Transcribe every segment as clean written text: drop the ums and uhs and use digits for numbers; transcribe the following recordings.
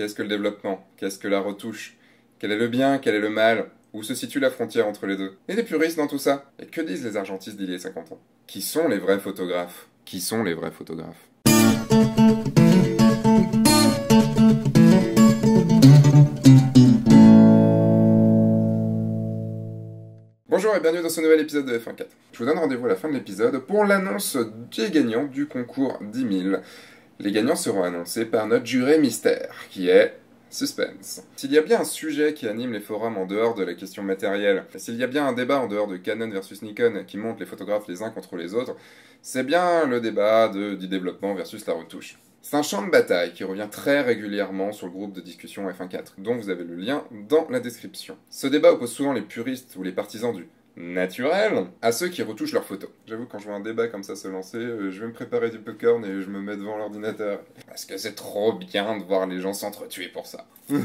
Qu'est-ce que le développement? Qu'est-ce que la retouche? Quel est le bien? Quel est le mal? Où se situe la frontière entre les deux? Et des puristes dans tout ça? Et que disent les argentistes d'il y a 50 ans? Qui sont les vrais photographes? Qui sont les vrais photographes? Bonjour et bienvenue dans ce nouvel épisode de F1.4. Je vous donne rendez-vous à la fin de l'épisode pour l'annonce des gagnants du concours 10 000. Les gagnants seront annoncés par notre juré mystère, qui est suspense. S'il y a bien un sujet qui anime les forums en dehors de la question matérielle, s'il y a bien un débat en dehors de Canon versus Nikon qui monte les photographes les uns contre les autres, c'est bien le débat du développement versus la retouche. C'est un champ de bataille qui revient très régulièrement sur le groupe de discussion F1.4, dont vous avez le lien dans la description. Ce débat oppose souvent les puristes ou les partisans du naturel à ceux qui retouchent leurs photos. J'avoue, quand je vois un débat comme ça se lancer, je vais me préparer du popcorn et je me mets devant l'ordinateur. Parce que c'est trop bien de voir les gens s'entretuer pour ça. C'est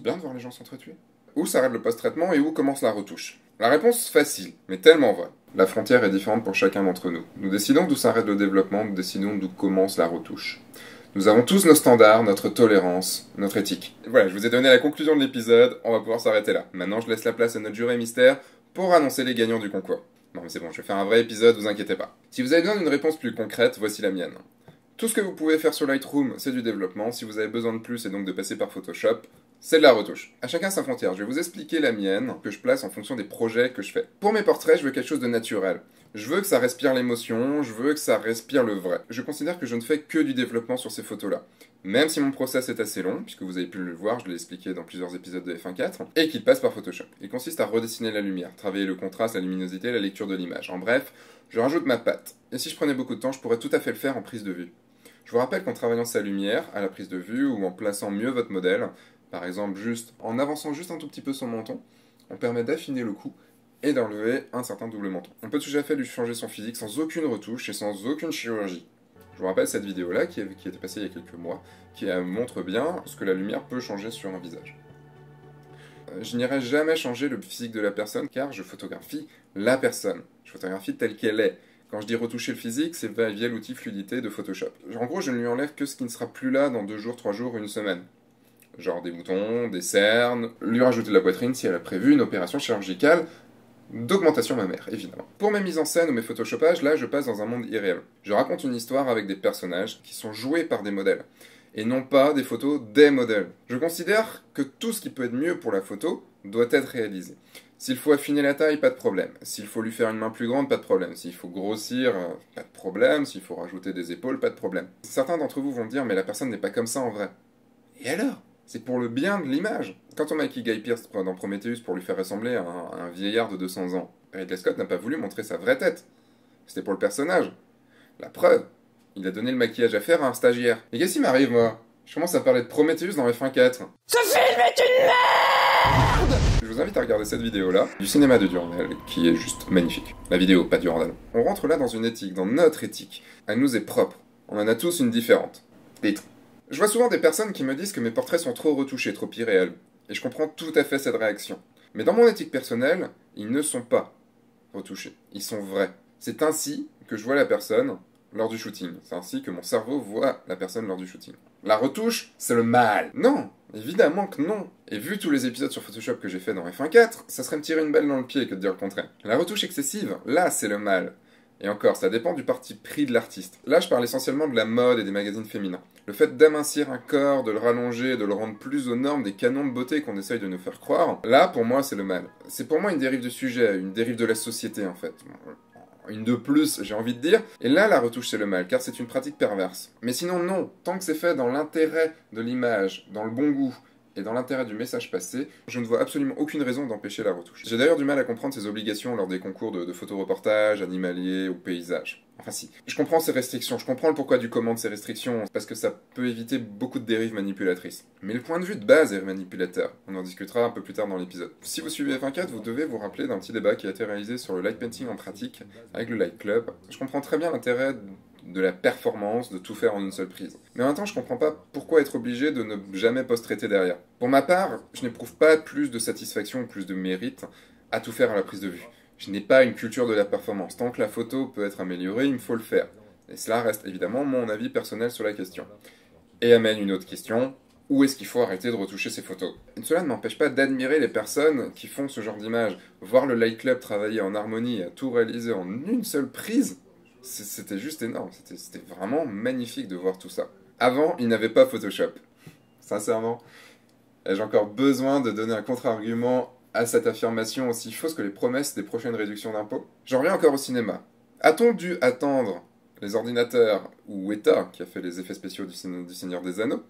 bien de voir les gens s'entretuer. Où s'arrête le post-traitement et où commence la retouche? La réponse facile, mais tellement vraie. La frontière est différente pour chacun d'entre nous. Nous décidons d'où s'arrête le développement, nous décidons d'où commence la retouche. Nous avons tous nos standards, notre tolérance, notre éthique. Voilà, je vous ai donné la conclusion de l'épisode, on va pouvoir s'arrêter là. Maintenant, je laisse la place à notre juré mystère pour annoncer les gagnants du concours. Non mais c'est bon, je vais faire un vrai épisode, vous inquiétez pas. Si vous avez besoin d'une réponse plus concrète, voici la mienne. Tout ce que vous pouvez faire sur Lightroom, c'est du développement. Si vous avez besoin de plus et donc de passer par Photoshop, c'est de la retouche. À chacun sa frontière. Je vais vous expliquer la mienne, que je place en fonction des projets que je fais. Pour mes portraits, je veux quelque chose de naturel. Je veux que ça respire l'émotion, je veux que ça respire le vrai. Je considère que je ne fais que du développement sur ces photos-là. Même si mon process est assez long, puisque vous avez pu le voir, je l'ai expliqué dans plusieurs épisodes de F1.4, et qu'il passe par Photoshop. Il consiste à redessiner la lumière, travailler le contraste, la luminosité, la lecture de l'image. En bref, je rajoute ma patte. Et si je prenais beaucoup de temps, je pourrais tout à fait le faire en prise de vue. Je vous rappelle qu'en travaillant sa lumière à la prise de vue ou en plaçant mieux votre modèle, par exemple juste en avançant juste un tout petit peu son menton, on permet d'affiner le coup et d'enlever un certain double menton. On peut tout à fait lui changer son physique sans aucune retouche et sans aucune chirurgie. Je vous rappelle cette vidéo-là qui était passée il y a quelques mois, qui montre bien ce que la lumière peut changer sur un visage. Je n'irai jamais changer le physique de la personne car je photographie la personne. Je photographie telle qu'elle est. Quand je dis retoucher le physique, c'est via l'outil fluidité de Photoshop. En gros, je ne lui enlève que ce qui ne sera plus là dans 2 jours, 3 jours, 1 semaine. Genre des boutons, des cernes, lui rajouter de la poitrine si elle a prévu une opération chirurgicale d'augmentation mammaire, évidemment. Pour mes mises en scène ou mes photoshoppages, là, je passe dans un monde irréel. Je raconte une histoire avec des personnages qui sont joués par des modèles, et non pas des photos des modèles. Je considère que tout ce qui peut être mieux pour la photo doit être réalisé. S'il faut affiner la taille, pas de problème. S'il faut lui faire une main plus grande, pas de problème. S'il faut grossir, pas de problème. S'il faut rajouter des épaules, pas de problème. Certains d'entre vous vont dire, mais la personne n'est pas comme ça en vrai. Et alors? C'est pour le bien de l'image. Quand on maquille Guy Pearce dans Prometheus pour lui faire ressembler à un vieillard de 200 ans, Ridley Scott n'a pas voulu montrer sa vraie tête. C'était pour le personnage. La preuve, il a donné le maquillage à faire à un stagiaire. Et qu'est-ce qui m'arrive, moi? Je commence à parler de Prometheus dans F1.4. Ce film est une merde! Je vous invite à regarder cette vidéo-là, du cinéma de Durandal, qui est juste magnifique. La vidéo, pas Durandal. On rentre là dans une éthique, dans notre éthique. Elle nous est propre. On en a tous une différente. Titre. Je vois souvent des personnes qui me disent que mes portraits sont trop retouchés, trop irréels. Et je comprends tout à fait cette réaction. Mais dans mon éthique personnelle, ils ne sont pas retouchés. Ils sont vrais. C'est ainsi que je vois la personne lors du shooting. C'est ainsi que mon cerveau voit la personne lors du shooting. La retouche, c'est le mal. Non, évidemment que non. Et vu tous les épisodes sur Photoshop que j'ai fait dans F1.4, ça serait me tirer une balle dans le pied que de dire le contraire. La retouche excessive, là, c'est le mal. Et encore, ça dépend du parti pris de l'artiste. Là, je parle essentiellement de la mode et des magazines féminins. Le fait d'amincir un corps, de le rallonger, de le rendre plus aux normes des canons de beauté qu'on essaye de nous faire croire, là, pour moi, c'est le mal. C'est pour moi une dérive du sujet, une dérive de la société, en fait. Une de plus, j'ai envie de dire. Et là, la retouche, c'est le mal, car c'est une pratique perverse. Mais sinon, non. Tant que c'est fait dans l'intérêt de l'image, dans le bon goût, et dans l'intérêt du message passé, je ne vois absolument aucune raison d'empêcher la retouche. J'ai d'ailleurs du mal à comprendre ces obligations lors des concours de photoreportage, animalier ou paysage. Enfin si, je comprends ces restrictions, je comprends le pourquoi du comment de ces restrictions, parce que ça peut éviter beaucoup de dérives manipulatrices. Mais le point de vue de base est manipulateur, on en discutera un peu plus tard dans l'épisode. Si vous suivez F1.4, vous devez vous rappeler d'un petit débat qui a été réalisé sur le light painting en pratique, avec le Light Club. Je comprends très bien l'intérêt de la performance, de tout faire en une seule prise. Mais en même temps, je comprends pas pourquoi être obligé de ne jamais post-traiter derrière. Pour ma part, je n'éprouve pas plus de satisfaction ou plus de mérite à tout faire à la prise de vue. Je n'ai pas une culture de la performance. Tant que la photo peut être améliorée, il me faut le faire. Et cela reste évidemment mon avis personnel sur la question. Et amène une autre question, où est-ce qu'il faut arrêter de retoucher ces photos? Et cela ne m'empêche pas d'admirer les personnes qui font ce genre d'images. Voir le Light Club travailler en harmonie et à tout réaliser en une seule prise, c'était juste énorme, c'était vraiment magnifique de voir tout ça. Avant, ils n'avaient pas Photoshop. Sincèrement, ai-je encore besoin de donner un contre-argument à cette affirmation aussi fausse que les promesses des prochaines réductions d'impôts? J'en reviens encore au cinéma. A-t-on dû attendre les ordinateurs ou Weta, qui a fait les effets spéciaux du Seigneur des Anneaux,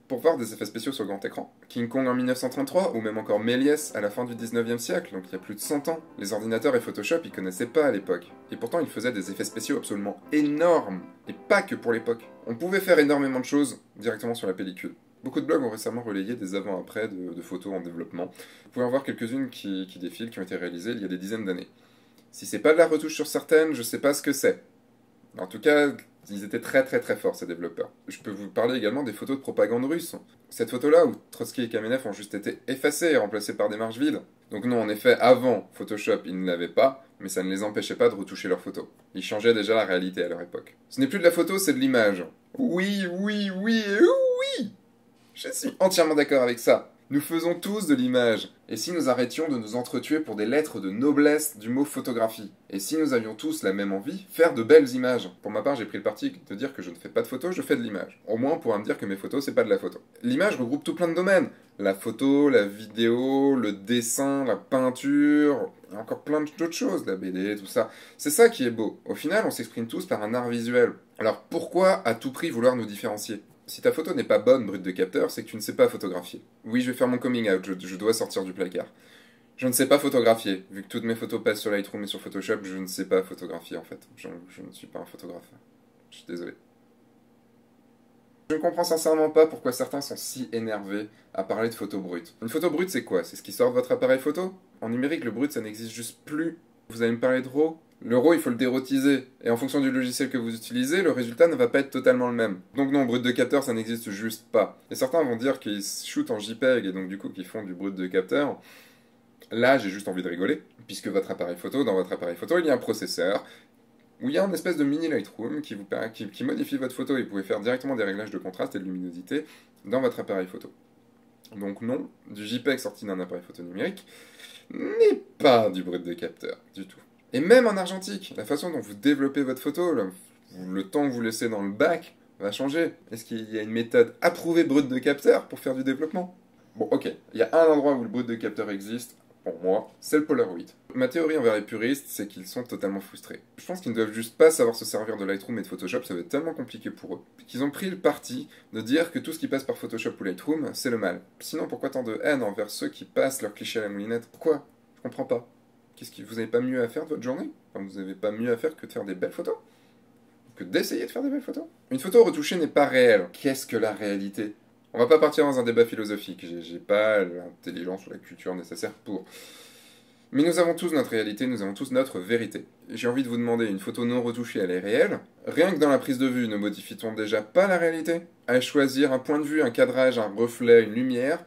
pour voir des effets spéciaux sur grand écran? King Kong en 1933, ou même encore Méliès à la fin du 19e siècle, donc il y a plus de 100 ans. Les ordinateurs et Photoshop, ils connaissaient pas à l'époque. Et pourtant, ils faisaient des effets spéciaux absolument énormes. Et pas que pour l'époque. On pouvait faire énormément de choses directement sur la pellicule. Beaucoup de blogs ont récemment relayé des avant-après de photos en développement. Vous pouvez en voir quelques-unes qui défilent, qui ont été réalisées il y a des dizaines d'années. Si c'est pas de la retouche sur certaines, je sais pas ce que c'est. En tout cas, ils étaient très très très forts, ces développeurs. Je peux vous parler également des photos de propagande russe. Cette photo-là, où Trotsky et Kamenev ont juste été effacés et remplacés par des marges vides. Donc non, en effet, avant Photoshop, ils ne l'avaient pas, mais ça ne les empêchait pas de retoucher leurs photos. Ils changeaient déjà la réalité à leur époque. Ce n'est plus de la photo, c'est de l'image. Oui, oui, oui et oui! Je suis entièrement d'accord avec ça. Nous faisons tous de l'image. Et si nous arrêtions de nous entretuer pour des lettres de noblesse du mot photographie? Et si nous avions tous la même envie, faire de belles images? Pour ma part, j'ai pris le parti de dire que je ne fais pas de photos, je fais de l'image. Au moins, on pourra me dire que mes photos, c'est pas de la photo. L'image regroupe tout plein de domaines. La photo, la vidéo, le dessin, la peinture, et encore plein d'autres choses, la BD, tout ça. C'est ça qui est beau. Au final, on s'exprime tous par un art visuel. Alors pourquoi à tout prix vouloir nous différencier? Si ta photo n'est pas bonne, brute de capteur, c'est que tu ne sais pas photographier. Oui, je vais faire mon coming out, je dois sortir du placard. Je ne sais pas photographier. Vu que toutes mes photos passent sur Lightroom et sur Photoshop, je ne sais pas photographier en fait. Je ne suis pas un photographe. Je suis désolé. Je ne comprends sincèrement pas pourquoi certains sont si énervés à parler de photo brute. Une photo brute, c'est quoi? C'est ce qui sort de votre appareil photo? En numérique, le brut, ça n'existe juste plus. Vous allez me parler de RAW? Le RAW, il faut le dérotiser. Et en fonction du logiciel que vous utilisez, le résultat ne va pas être totalement le même. Donc non, brut de capteur, ça n'existe juste pas. Et certains vont dire qu'ils shootent en JPEG et donc du coup qu'ils font du brut de capteur. Là, j'ai juste envie de rigoler, puisque votre appareil photo, dans votre appareil photo, il y a un processeur où il y a une espèce de mini Lightroom qui modifie votre photo et vous pouvez faire directement des réglages de contraste et de luminosité dans votre appareil photo. Donc non, du JPEG sorti d'un appareil photo numérique n'est pas du brut de capteur, du tout. Et même en argentique, la façon dont vous développez votre photo, le temps que vous laissez dans le bac, va changer. Est-ce qu'il y a une méthode approuvée brut de capteur pour faire du développement? Bon, ok, il y a un endroit où le brut de capteur existe, pour moi, c'est le Polaroid. Ma théorie envers les puristes, c'est qu'ils sont totalement frustrés. Je pense qu'ils ne doivent juste pas savoir se servir de Lightroom et de Photoshop, ça va être tellement compliqué pour eux. Qu'ils ont pris le parti de dire que tout ce qui passe par Photoshop ou Lightroom, c'est le mal. Sinon, pourquoi tant de haine envers ceux qui passent leur cliché à la moulinette? Pourquoi? Je comprends pas. Vous n'avez pas mieux à faire de votre journée? Enfin, vous n'avez pas mieux à faire que de faire des belles photos? Que d'essayer de faire des belles photos? Une photo retouchée n'est pas réelle. Qu'est-ce que la réalité? On va pas partir dans un débat philosophique, j'ai pas l'intelligence ou la culture nécessaire pour. Mais nous avons tous notre réalité, nous avons tous notre vérité. J'ai envie de vous demander, une photo non retouchée, elle est réelle? Rien que dans la prise de vue, ne modifie-t-on déjà pas la réalité? À choisir un point de vue, un cadrage, un reflet, une lumière,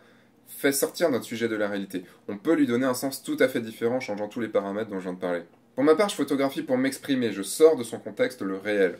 fait sortir notre sujet de la réalité. On peut lui donner un sens tout à fait différent, changeant tous les paramètres dont je viens de parler. Pour ma part, je photographie pour m'exprimer, je sors de son contexte le réel,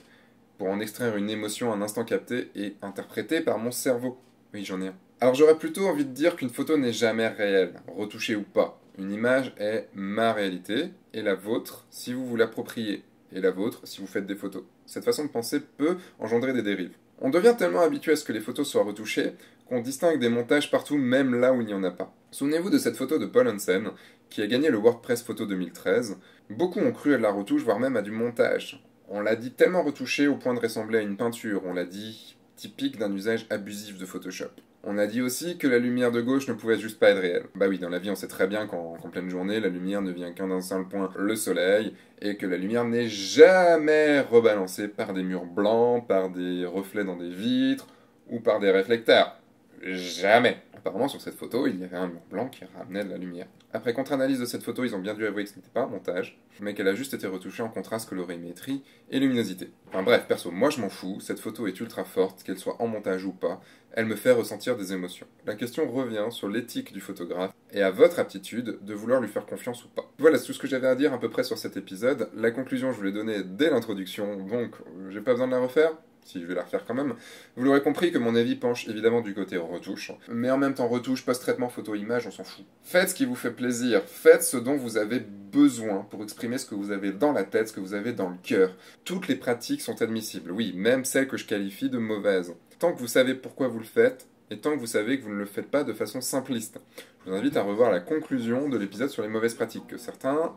pour en extraire une émotion un instant captée et interprétée par mon cerveau. Oui, j'en ai un. Alors j'aurais plutôt envie de dire qu'une photo n'est jamais réelle, retouchée ou pas. Une image est ma réalité, et la vôtre si vous vous l'appropriez, et la vôtre si vous faites des photos. Cette façon de penser peut engendrer des dérives. On devient tellement habitué à ce que les photos soient retouchées qu'on distingue des montages partout, même là où il n'y en a pas. Souvenez-vous de cette photo de Paul Hansen, qui a gagné le WordPress Photo 2013. Beaucoup ont cru à de la retouche, voire même à du montage. On l'a dit tellement retouché au point de ressembler à une peinture, on l'a dit typique d'un usage abusif de Photoshop. On a dit aussi que la lumière de gauche ne pouvait juste pas être réelle. Bah oui, dans la vie on sait très bien qu'en pleine journée, la lumière ne vient qu'un seul point, le soleil, et que la lumière n'est jamais rebalancée par des murs blancs, par des reflets dans des vitres, ou par des réflecteurs. Jamais. Apparemment, sur cette photo, il y avait un mur blanc qui ramenait de la lumière. Après contre-analyse de cette photo, ils ont bien dû avouer que ce n'était pas un montage, mais qu'elle a juste été retouchée en contraste, colorimétrie et luminosité. Enfin bref, perso, moi je m'en fous, cette photo est ultra forte, qu'elle soit en montage ou pas, elle me fait ressentir des émotions. La question revient sur l'éthique du photographe et à votre aptitude de vouloir lui faire confiance ou pas. Voilà, c'est tout ce que j'avais à dire à peu près sur cet épisode. La conclusion, je vous l'ai donnée dès l'introduction, donc j'ai pas besoin de la refaire. Si je vais la refaire quand même. Vous l'aurez compris que mon avis penche évidemment du côté retouche. Mais en même temps, retouche, post-traitement, photo-image, on s'en fout. Faites ce qui vous fait plaisir. Faites ce dont vous avez besoin pour exprimer ce que vous avez dans la tête, ce que vous avez dans le cœur. Toutes les pratiques sont admissibles. Oui, même celles que je qualifie de mauvaises. Tant que vous savez pourquoi vous le faites, et tant que vous savez que vous ne le faites pas de façon simpliste. Je vous invite à revoir la conclusion de l'épisode sur les mauvaises pratiques, que certains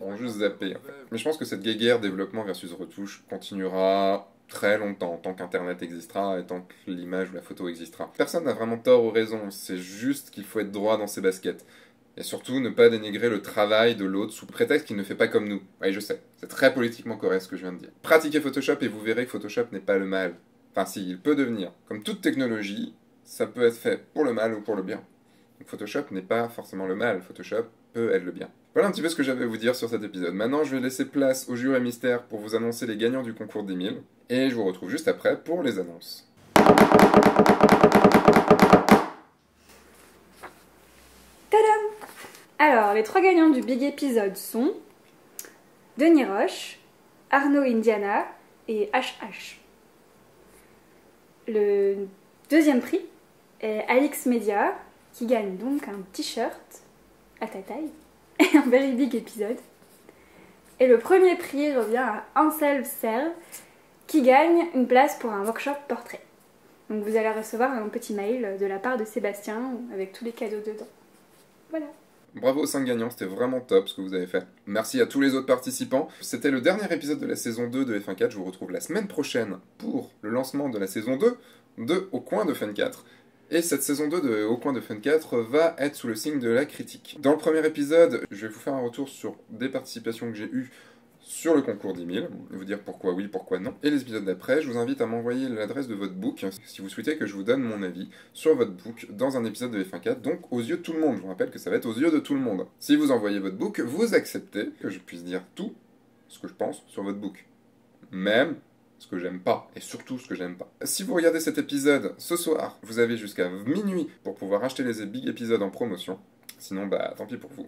ont juste zappé. En fait. Mais je pense que cette guéguerre développement versus retouche continuera très longtemps, tant qu'Internet existera et tant que l'image ou la photo existera. Personne n'a vraiment tort ou raison, c'est juste qu'il faut être droit dans ses baskets. Et surtout, ne pas dénigrer le travail de l'autre sous prétexte qu'il ne fait pas comme nous. Oui, je sais, c'est très politiquement correct ce que je viens de dire. Pratiquez Photoshop et vous verrez que Photoshop n'est pas le mal. Enfin si, il peut devenir. Comme toute technologie, ça peut être fait pour le mal ou pour le bien. Donc Photoshop n'est pas forcément le mal, Photoshop peut être le bien. Voilà un petit peu ce que j'avais à vous dire sur cet épisode. Maintenant, je vais laisser place au jury mystère pour vous annoncer les gagnants du concours des 1000. Et je vous retrouve juste après pour les annonces. Tadam! Alors, les 3 gagnants du big épisode sont Denis Roche, Arnaud Indiana et HH. Le deuxième prix est Alix Media, qui gagne donc un t-shirt à ta taille et un very big épisode. Et le premier prix revient à Ansel Serre, qui gagne une place pour un workshop portrait. Donc vous allez recevoir un petit mail de la part de Sébastien avec tous les cadeaux dedans. Voilà. Bravo aux 5 gagnants, c'était vraiment top ce que vous avez fait. Merci à tous les autres participants. C'était le dernier épisode de la saison 2 de F1 4. Je vous retrouve la semaine prochaine pour le lancement de la saison 2 de Au Coin de Fun 4. Et cette saison 2 de Au Coin de Fun 4 va être sous le signe de la critique. Dans le premier épisode, je vais vous faire un retour sur des participations que j'ai eues sur le concours 10 000, vous dire pourquoi oui, pourquoi non. Et les épisodes d'après, je vous invite à m'envoyer l'adresse de votre book si vous souhaitez que je vous donne mon avis sur votre book dans un épisode de F1 4, donc aux yeux de tout le monde. Je vous rappelle que ça va être aux yeux de tout le monde. Si vous envoyez votre book, vous acceptez que je puisse dire tout ce que je pense sur votre book. Même ce que j'aime pas, et surtout ce que j'aime pas. Si vous regardez cet épisode ce soir, vous avez jusqu'à minuit pour pouvoir acheter les big épisodes en promotion. Sinon, bah tant pis pour vous.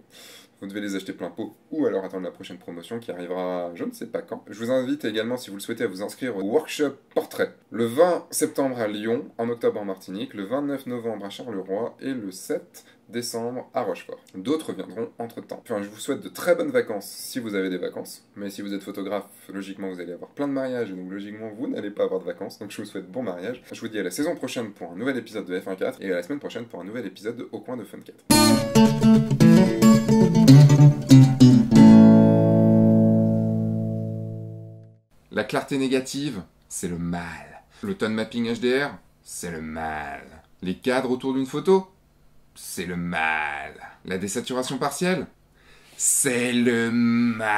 Vous devez les acheter plein pot, ou alors attendre la prochaine promotion qui arrivera je ne sais pas quand. Je vous invite également, si vous le souhaitez, à vous inscrire au workshop portrait. Le 20 septembre à Lyon, en octobre en Martinique, le 29 novembre à Charleroi, et le 7 décembre à Rochefort. D'autres viendront entre-temps. Enfin, je vous souhaite de très bonnes vacances si vous avez des vacances. Mais si vous êtes photographe, logiquement, vous allez avoir plein de mariages, et donc logiquement, vous n'allez pas avoir de vacances. Donc je vous souhaite bon mariage. Je vous dis à la saison prochaine pour un nouvel épisode de F1 4, et à la semaine prochaine pour un nouvel épisode de Au Coin de Fun 4. La clarté négative, c'est le mal. Le tone mapping HDR, c'est le mal. Les cadres autour d'une photo, c'est le mal. La désaturation partielle, c'est le mal.